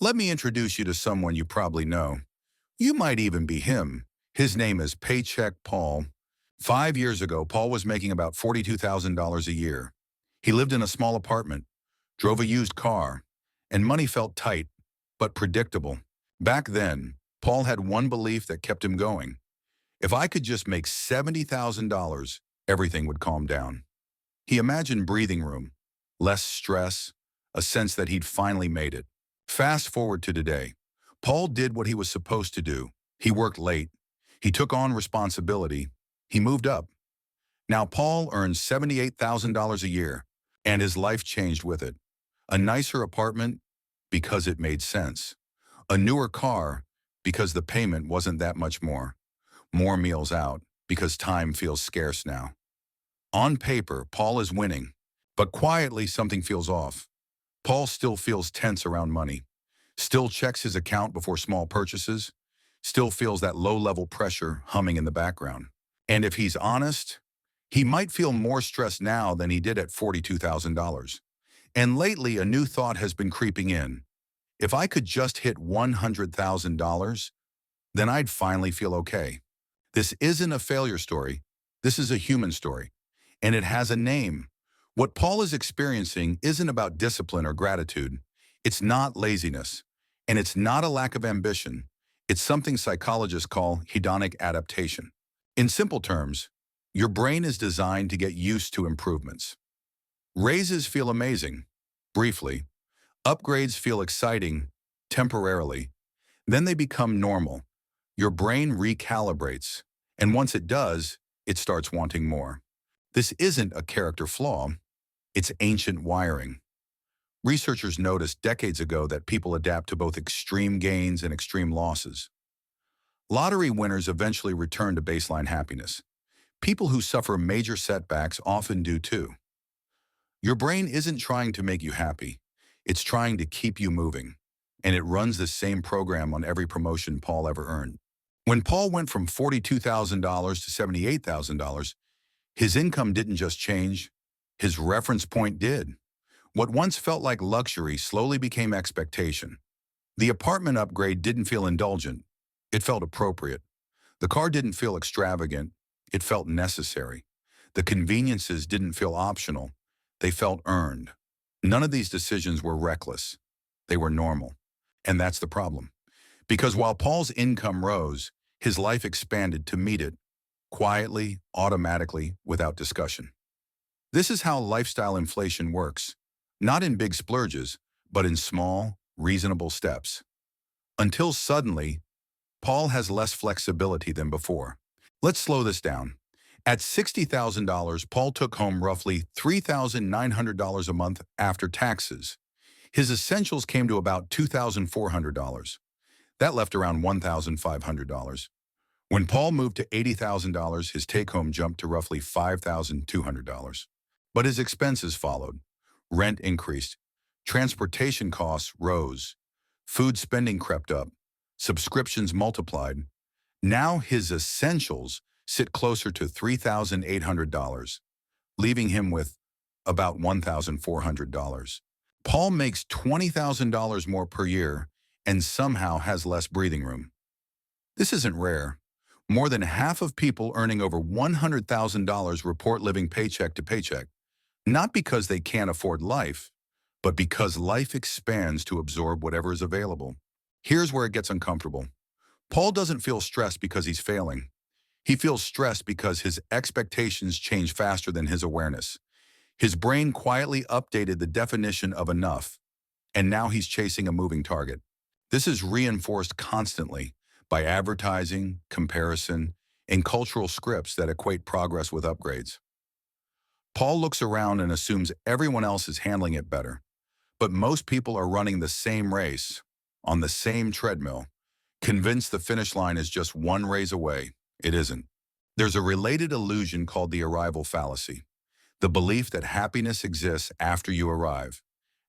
Let me introduce you to someone you probably know. You might even be him. His name is Paycheck Paul. 5 years ago, Paul was making about $42,000 a year. He lived in a small apartment, drove a used car, and money felt tight, but predictable. Back then, Paul had one belief that kept him going. If I could just make $70,000, everything would calm down. He imagined breathing room, less stress, a sense that he'd finally made it. Fast forward to today. Paul did what he was supposed to do. He worked late. He took on responsibility. He moved up. Now Paul earns $78,000 a year, and his life changed with it. A nicer apartment because it made sense. A newer car because the payment wasn't that much more. More meals out because time feels scarce now. On paper, Paul is winning, but quietly something feels off. Paul still feels tense around money, still checks his account before small purchases, still feels that low-level pressure humming in the background. And if he's honest, he might feel more stressed now than he did at $42,000. And lately, a new thought has been creeping in. If I could just hit $100,000, then I'd finally feel okay. This isn't a failure story. This is a human story. And it has a name. What Paul is experiencing isn't about discipline or gratitude. It's not laziness. And it's not a lack of ambition. It's something psychologists call hedonic adaptation. In simple terms, your brain is designed to get used to improvements. Raises feel amazing, briefly. Upgrades feel exciting, temporarily. Then they become normal. Your brain recalibrates. And once it does, it starts wanting more. This isn't a character flaw. It's ancient wiring. Researchers noticed decades ago that people adapt to both extreme gains and extreme losses. Lottery winners eventually return to baseline happiness. People who suffer major setbacks often do too. Your brain isn't trying to make you happy. It's trying to keep you moving. And it runs the same program on every promotion Paul ever earned. When Paul went from $42,000 to $78,000, his income didn't just change, his reference point did. What once felt like luxury slowly became expectation. The apartment upgrade didn't feel indulgent, it felt appropriate. The car didn't feel extravagant, it felt necessary. The conveniences didn't feel optional, they felt earned. None of these decisions were reckless, they were normal. And that's the problem. Because while Paul's income rose, his life expanded to meet it, quietly, automatically, without discussion. This is how lifestyle inflation works, not in big splurges, but in small, reasonable steps. Until suddenly, Paul has less flexibility than before. Let's slow this down. At $60,000, Paul took home roughly $3,900 a month after taxes. His essentials came to about $2,400. That left around $1,500. When Paul moved to $80,000, his take-home jumped to roughly $5,200. But his expenses followed. Rent increased. Transportation costs rose. Food spending crept up. Subscriptions multiplied. Now his essentials sit closer to $3,800, leaving him with about $1,400. Paul makes $20,000 more per year and somehow has less breathing room. This isn't rare. More than half of people earning over $100,000 report living paycheck to paycheck, not because they can't afford life, but because life expands to absorb whatever is available. Here's where it gets uncomfortable. Paul doesn't feel stressed because he's failing. He feels stressed because his expectations change faster than his awareness. His brain quietly updated the definition of enough, and now he's chasing a moving target. This is reinforced constantly by advertising, comparison, and cultural scripts that equate progress with upgrades. Paul looks around and assumes everyone else is handling it better, but most people are running the same race, on the same treadmill, convinced the finish line is just one raise away. It isn't. There's a related illusion called the arrival fallacy, the belief that happiness exists after you arrive,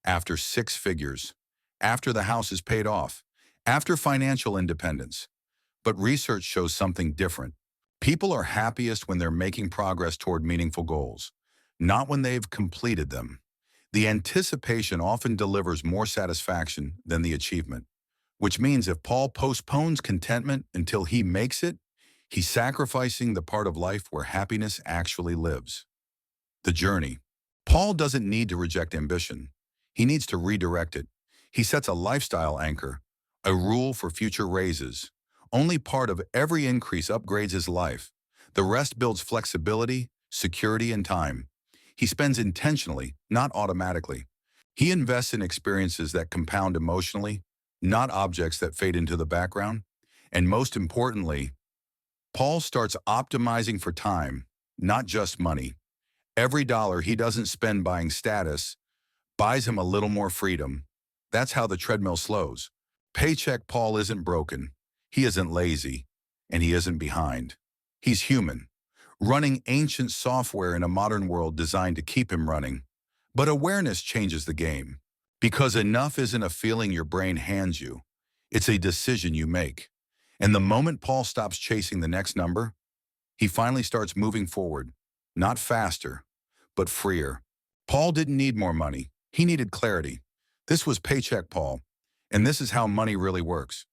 after six figures, after the house is paid off, after financial independence. But research shows something different. People are happiest when they're making progress toward meaningful goals, not when they've completed them. The anticipation often delivers more satisfaction than the achievement, which means if Paul postpones contentment until he makes it, he's sacrificing the part of life where happiness actually lives. The journey. Paul doesn't need to reject ambition. He needs to redirect it. He sets a lifestyle anchor, a rule for future raises. Only part of every increase upgrades his life. The rest builds flexibility, security, and time. He spends intentionally, not automatically. He invests in experiences that compound emotionally, not objects that fade into the background. And most importantly, Paul starts optimizing for time, not just money. Every dollar he doesn't spend buying status buys him a little more freedom. That's how the treadmill slows. Paycheck Paul isn't broken. He isn't lazy. And he isn't behind. He's human, running ancient software in a modern world designed to keep him running. But awareness changes the game. Because enough isn't a feeling your brain hands you. It's a decision you make. And the moment Paul stops chasing the next number, he finally starts moving forward. Not faster, but freer. Paul didn't need more money. He needed clarity. This was Paycheck Paul. And this is how money really works.